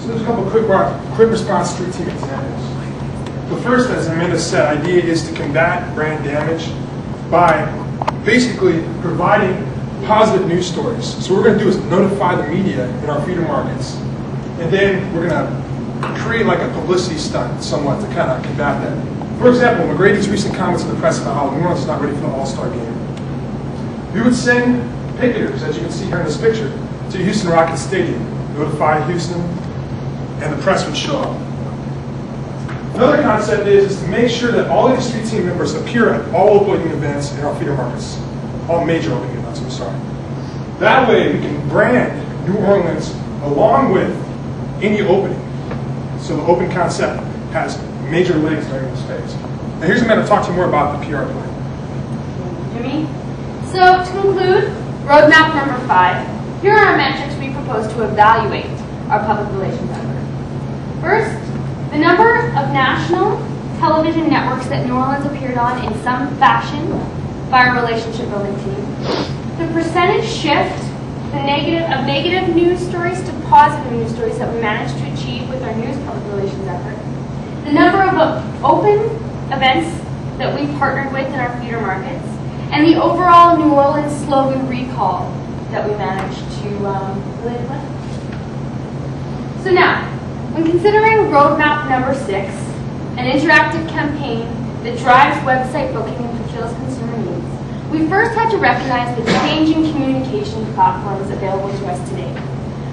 So there's a couple quick response street team examples. The first, as Amanda said, idea is to combat brand damage by basically providing positive news stories. So what we're going to do is notify the media in our feeder markets, and then we're going to create like a publicity stunt somewhat to kind of combat that. For example, McGrady's recent comments in the press about how New Orleans is not ready for the All-Star game. We would send picketers, as you can see here in this picture, to Houston Rockets Stadium, notify Houston, and the press would show up. Another concept is to make sure that all of the street team members appear at all opening events in our feeder markets. All major opening events, I'm sorry. That way we can brand New Orleans along with any opening. So the open concept has major legs during this phase. Now here's Amanda to talk to you more about the PR plan. Jimmy? So to conclude, roadmap number 5, here are our metrics we propose to evaluate our public relations effort. First, the number of national television networks that New Orleans appeared on in some fashion by our relationship building team. The percentage shift of negative news stories to positive news stories that we managed to achieve with our news public relations effort. The number of open events that we partnered with in our feeder markets. And the overall New Orleans slogan recall that we managed to really lift. So now, when considering roadmap number 6, an interactive campaign that drives website booking and fulfills consumer needs, we first had to recognize the changing communication platforms available to us today.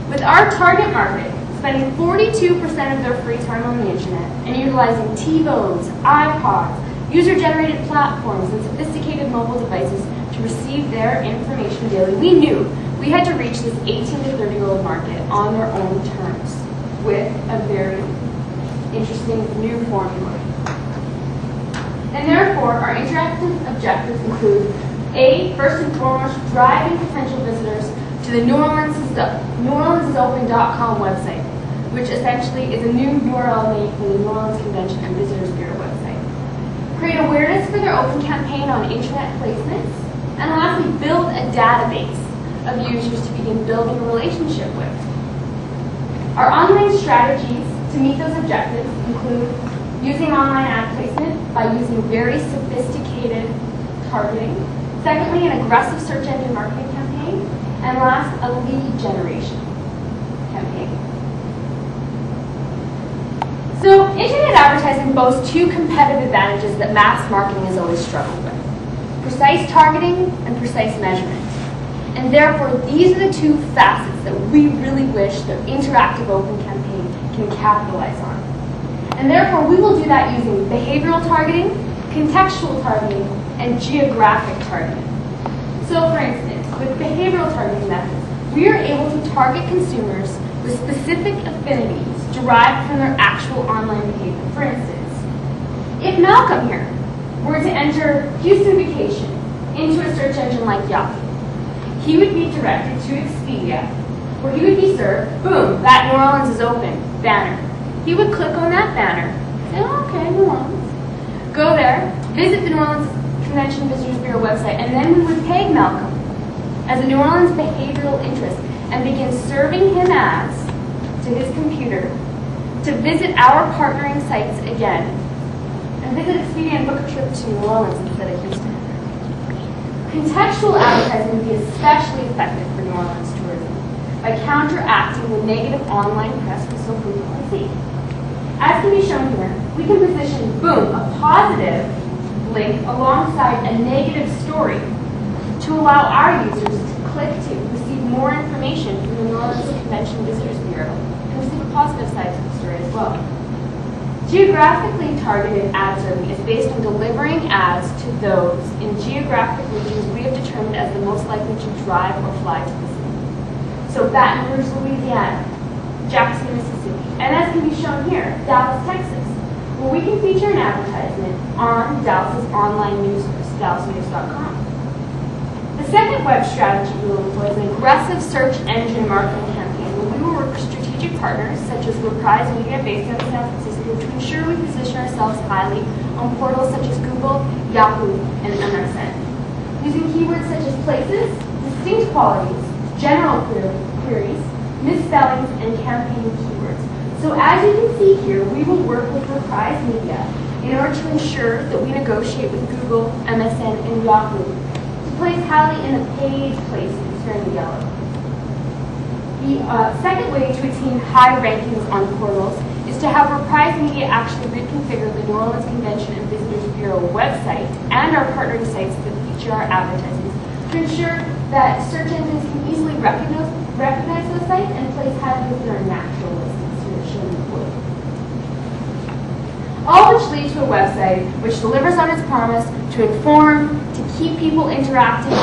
With our target market spending 42% of their free time on the internet and utilizing TiVos, iPods, user-generated platforms, and sophisticated mobile devices to receive their information daily, we knew we had to reach this 18 to 30-year-old market on their own terms with a very interesting new formula. And therefore, our interactive objectives include A, first and foremost, driving potential visitors to the NewOrleansIsOpen.com website, which essentially is a new URL made for the New Orleans Convention and Visitors Bureau website. Create awareness for their open campaign on internet placements, and lastly, build a database of users to begin building a relationship with. Our online strategies to meet those objectives include using online ad placement by using very sophisticated targeting, secondly, an aggressive search engine marketing campaign, and last, a lead generation campaign. So, internet advertising boasts 2 competitive advantages that mass marketing has always struggled with: precise targeting and precise measurement. And therefore, these are the 2 facets that we really wish the interactive open campaign can capitalize on. And therefore, we will do that using behavioral targeting, contextual targeting, and geographic targeting. So, for instance, with behavioral targeting methods, we are able to target consumers with specific affinities derived from their actual online behavior. For instance, if Malcolm here were to enter Houston vacation into a search engine like Yahoo, he would be directed to Expedia, where he would be served, boom, that New Orleans is open banner. He would click on that banner, say, oh, okay, New Orleans. Go there, visit the New Orleans Convention and Visitors Bureau website, and then we would peg Malcolm as a New Orleans behavioral interest and begin serving him ads to his computer to visit our partnering sites again and visit Expedia and book a trip to New Orleans instead of Houston. Contextual advertising would be especially effective for New Orleans tourism by counteracting the negative online press we so frequently see. As can be shown here, we can position, boom, a positive link alongside a negative story to allow our users to click to receive more information from the New Orleans Convention Visitors Bureau and receive a positive side to the story as well. Geographically targeted ad serving is based on delivering ads to those in geographic regions we have determined as the most likely to drive or fly to the city. So Baton Rouge, Louisiana, Jackson, Mississippi, and as can be shown here, Dallas, Texas, where we can feature an advertisement on Dallas's online news source, dallasnews.com. The second web strategy we will employ is an aggressive search engine marketing campaign where we will work with strategic partners such as Reprise Media based out of San Francisco to ensure we position ourselves highly on portals such as Google, Yahoo, and MSN. Using keywords such as places, distinct qualities, general queries, misspellings, and campaign keywords, So as you can see here, we will work with Reprise Media in order to ensure that we negotiate with Google, MSN, and Yahoo to place Halley in the page places here in the yellow. The second way to attain high rankings on portals is to have Reprise Media actually reconfigure the New Orleans Convention and Visitors Bureau website and our partnering sites that feature our advertisements to ensure that search engines can easily recognize those sites and place Halley within our natural listings here shown in the blue. All which lead to a website which delivers on its promise to inform, to keep people interacting,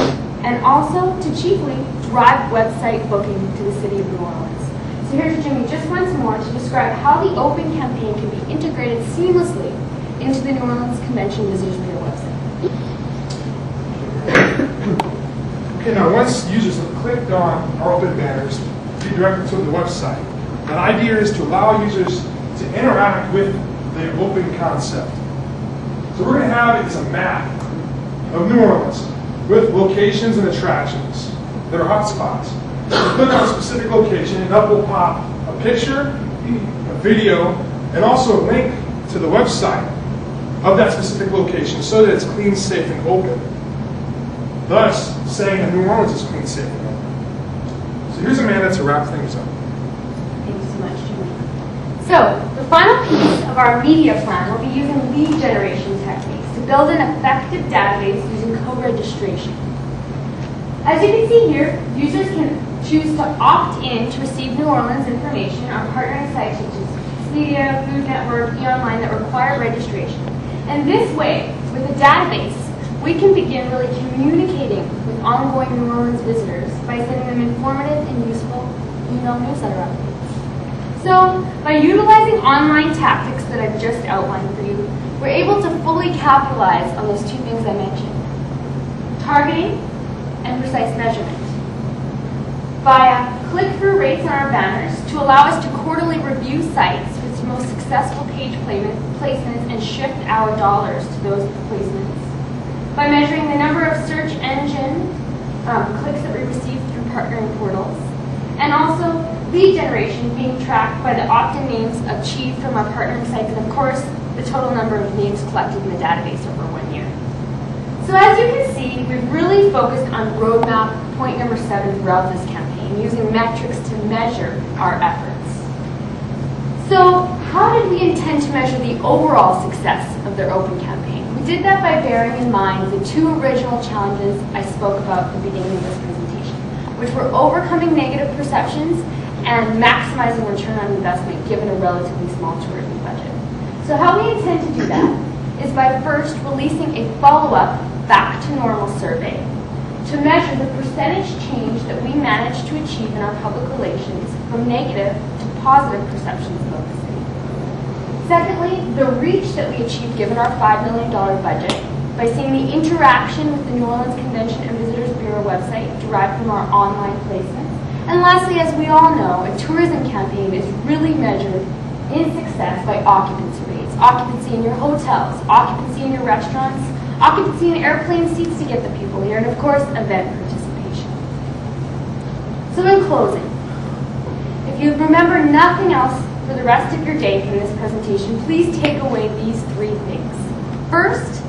and also to chiefly drive website booking to the city of New Orleans. So here's Jimmy just once more to describe how the Open campaign can be integrated seamlessly into the New Orleans Convention Visitors Bureau website. Okay, now once users have clicked on our Open banners, be directed to the website. The idea is to allow users to interact with the Open concept. So we're going to have it as a map of New Orleans with locations and attractions that are hotspots. You click on a specific location and up will pop a picture, a video, and also a link to the website of that specific location so that it's clean, safe, and open. Thus, saying that New Orleans is clean, safe, and open. So here's Amanda to wrap things up. Thank you so much, Jimmy. So, the final piece of our media plan will be using lead generation techniques to build an effective database using co-registration. As you can see here, users can choose to opt in to receive New Orleans information on partnering sites such as Expedia, Food Network, eOnline that require registration. And this way, with a database, we can begin really communicating with ongoing New Orleans visitors by sending them informative and useful email newsletter updates. So, by utilizing online tactics that I've just outlined for you, we're able to fully capitalize on those two things I mentioned: targeting and precise measurement. Via click-through rates on our banners to allow us to quarterly review sites with its most successful page placements and shift our dollars to those placements. By measuring the number of search engine clicks that we receive through partnering portals, and also lead generation being tracked by the opt-in names achieved from our partnering sites, and of course, the total number of names collected in the database over 1 year. So as you can see, we've really focused on roadmap point number 7 throughout this campaign, using metrics to measure our efforts. So how did we intend to measure the overall success of their Open campaign? We did that by bearing in mind the 2 original challenges I spoke about at the beginning of this presentation, which were overcoming negative perceptions and maximizing return on investment given a relatively small tourism budget. So how we intend to do that is by first releasing a follow-up back to normal survey to measure the percentage change that we managed to achieve in our public relations from negative to positive perceptions about the city. Secondly, the reach that we achieved given our $5 million budget by seeing the interaction with the New Orleans Convention and Visitors Bureau website derived from our online placements. And lastly, as we all know, a tourism campaign is really measured in success by occupancy rates. Occupancy in your hotels, occupancy in your restaurants, occupancy in airplane seats to get the people here, and of course, event participation. So in closing, if you remember nothing else for the rest of your day from this presentation, please take away these 3 things. First,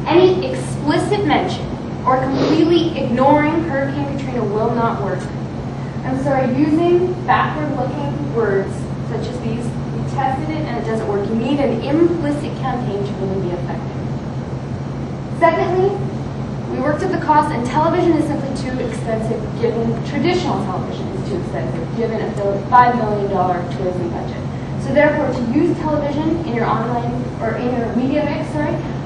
any explicit mention or completely ignoring Hurricane Katrina will not work. I'm sorry, using backward-looking words such as these, we tested it and it doesn't work. You need an implicit campaign to really be effective. Secondly, we worked at the cost, and television is simply too expensive given, traditional television is too expensive given a $5 million tourism budget. So therefore, to use television in your online, or in your media mix,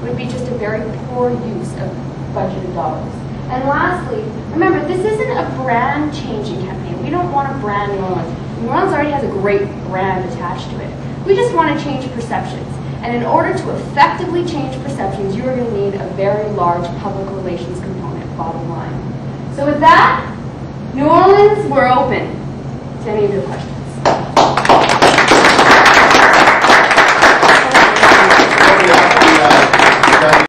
would be just a very poor use of budgeted dollars. And lastly, remember, this isn't a brand changing campaign. We don't want to brand New Orleans. New Orleans already has a great brand attached to it. We just want to change perceptions. And in order to effectively change perceptions, you are going to need a very large public relations component, bottom line. So with that, New Orleans, we're open to any of your questions.